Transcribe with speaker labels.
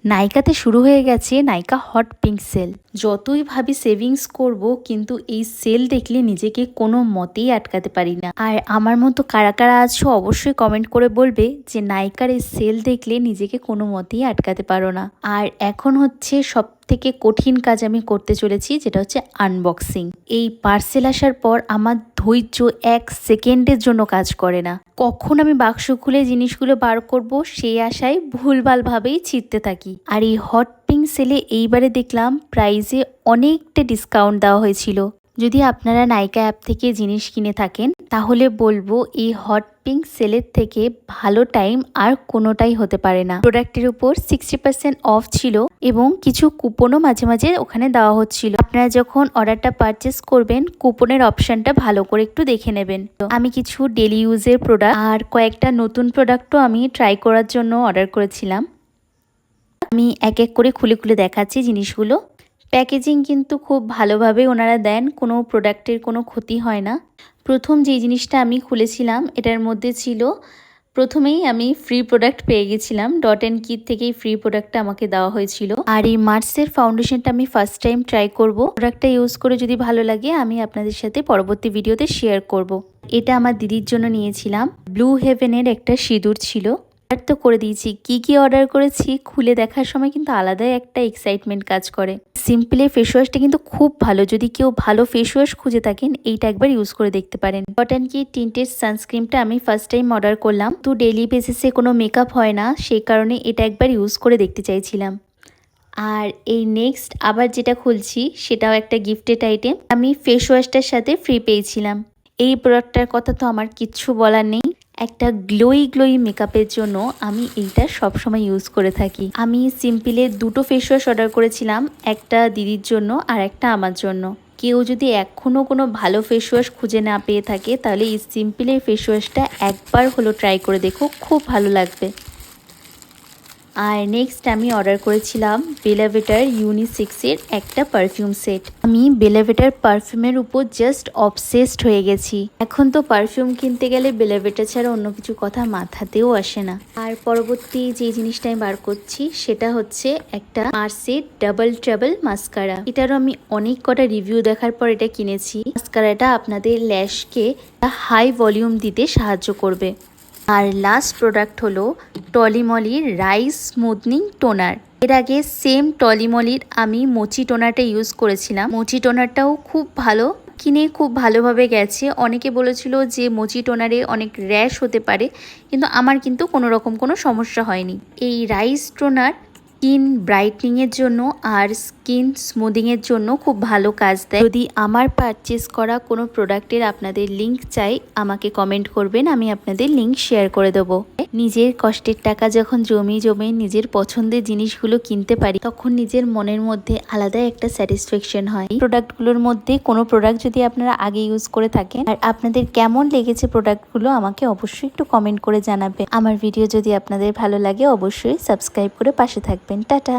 Speaker 1: নাইকাতে শুরু হয়ে গেছে নাইকা হট পিঙ্ক সেল। যতই ভাবি সেভিংস করব, কিন্তু এই সেল দেখলে নিজেকে কোনো মতেই আটকাতে পারি না। আর আমার মতো কারা কারা আছো অবশ্যই কমেন্ট করে বলবে যে নাইকার এই সেল দেখলে নিজেকে কোনো মতেই আটকাতে পারো না। আর এখন হচ্ছে সব থেকে কঠিন কাজ আমি করতে চলেছি, যেটা হচ্ছে আনবক্সিং। এই পার্সেল আসার পর আমার ধৈর্য 1 সেকেন্ডের জন্য কাজ করে না। কখন আমি বাক্স খুলে জিনিসগুলো বার করব সেই আশায় ভুলভালভাবেই ছিঁড়তে থাকি। আর এই হট পিঙ্ক সেলে এইবারে দেখলাম প্রাইসে অনেকটা ডিসকাউন্ট দেওয়া হয়েছিল। যদি আপনারা নাইকা অ্যাপ থেকে জিনিস কিনে থাকেন তাহলে বলবো এই হট পিঙ্ক সেলের থেকে ভালো টাইম আর কোনোটাই হতে পারে না। প্রোডাক্টের উপর 60% অফ ছিল এবং কিছু কুপনও মাঝে মাঝে ওখানে দেওয়া হচ্ছিল। আপনারা যখন অর্ডারটা পারচেস করবেন কুপনের অপশনটা ভালো করে একটু দেখে নেবেন। আমি কিছু ডেলি ইউজের প্রোডাক্ট আর কয়েকটা নতুন প্রোডাক্টও আমি ট্রাই করার জন্য অর্ডার করেছিলাম। আমি এক এক করে খুলে খুলে দেখাচ্ছি জিনিসগুলো। প্যাকেজিং কিন্তু খুব ভালোভাবে ওনারা দেন, কোনো প্রোডাক্টের কোনো ক্ষতি হয় না। প্রথম যে জিনিসটা আমি খুলেছিলাম এটার মধ্যে ছিল, প্রথমেই আমি ফ্রি প্রোডাক্ট পেয়ে গেছিলাম। ডট অ্যান্ড কিট থেকেই ফ্রি প্রোডাক্টটা আমাকে দেওয়া হয়েছিল। আর এই মার্সের ফাউন্ডেশনটা আমি ফার্স্ট টাইম ট্রাই করব। প্রোডাক্টটা ইউজ করে যদি ভালো লাগে আমি আপনাদের সাথে পরবর্তী ভিডিওতে শেয়ার করব। এটা আমার দিদির জন্য নিয়েছিলাম। ব্লু হেভেনের একটা সিঁদুর ছিল। অর্ডার তো করে দিয়েছি, কি অর্ডার করেছি খুলে দেখার সময় কিন্তু আলাদাই একটা এক্সাইটমেন্ট কাজ করে। সিম্পলের ফেস ওয়াশটা কিন্তু খুব ভালো। যদি কেউ ভালো ফেস ওয়াশ খুঁজে থাকেন এইটা একবার ইউজ করে দেখতে পারেন। ডট অ্যান্ড কিট টিন্টেড সানস্ক্রিনটা আমি ফার্স্ট টাইম অর্ডার করলাম, তো ডেইলি বেসিসে কোনো মেকআপ হয় না, সেই কারণে এটা একবার ইউজ করে দেখতে চাইছিলাম। আর এই নেক্সট আবার যেটা খুলছি সেটাও একটা গিফটেড আইটেম। আমি ফেস ওয়াশটার সাথে ফ্রি পেয়েছিলাম। এই প্রোডাক্টটার কথা তো আমার কিচ্ছু বলার নেই। একটা গ্লোই মেকআপের জন্য আমি এইটা সবসময় ইউজ করে থাকি। আমি সিম্পলের দুটো ফেস ওয়াশ অর্ডার করেছিলাম, একটা দিদির জন্য আর একটা আমার জন্য। কেউ যদি এখনও কোনো ভালো ফেস ওয়াশ খুঁজে না পেয়ে থাকে তাহলে এই সিম্পলের ফেস ওয়াশটা একবার হলো ট্রাই করে দেখো, খুব ভালো লাগবে। আর নেক্সট আমি অর্ডার করেছিলাম বেলাভিটার ইউনিসেক্সের একটা পারফিউম সেট। আমি বেলাভিটার পারফিউমের উপর জাস্ট অবসেসড হয়ে গেছি। এখন তো পারফিউম কিনতে গেলে বেলাভিটা ছাড়া অন্য কিছু কথা মাথাতেও আসে না। আর পরবর্তী যে জিনিসটা আমি বার করছি সেটা হচ্ছে একটা মার্সের ডাবল ট্রাবল মাস্কারা। এটারও আমি অনেক কটা রিভিউ দেখার পর এটা কিনেছি। মাস্কারাটা আপনাদের ল্যাশকে হাই ভলিউম দিতে সাহায্য করবে। আর লাস্ট প্রোডাক্ট হলো টলিমলির রাইস স্মুথনিং টোনার। এর আগে সেম টলিমলির আমি মোচি টোনারটা ইউজ করেছিলাম। মোচি টোনারটাও খুব ভালো, কিনে খুব ভালোভাবে গেছে। অনেকে বলেছিল যে মোচি টোনারে অনেক র্যাশ হতে পারে, কিন্তু আমার কিন্তু কোনো রকম কোনো সমস্যা হয়নি। এই রাইস টোনার স্কিন ব্রাইটনিংয়ের জন্য আর স্কিন স্মুদিংয়ের জন্য খুব ভালো কাজ দেয়। যদি আমার পারচেস করা কোনো প্রোডাক্টের আপনাদের লিঙ্ক চাই আমাকে কমেন্ট করবেন, আমি আপনাদের লিঙ্ক শেয়ার করে দেবো। নিজের কষ্টের টাকা যখন জমে নিজের পছন্দের জিনিসগুলো কিনতে পারি তখন নিজের মনের মধ্যে আলাদা একটা স্যাটিসফ্যাকশন হয়। এই প্রোডাক্টগুলোর মধ্যে কোনো প্রোডাক্ট যদি আপনারা আগে ইউজ করে থাকেন আর আপনাদের কেমন লেগেছে প্রোডাক্টগুলো আমাকে অবশ্যই একটু কমেন্ট করে জানাবেন। আমার ভিডিও যদি আপনাদের ভালো লাগে অবশ্যই সাবস্ক্রাইব করে পাশে থাকবেন। টাটা।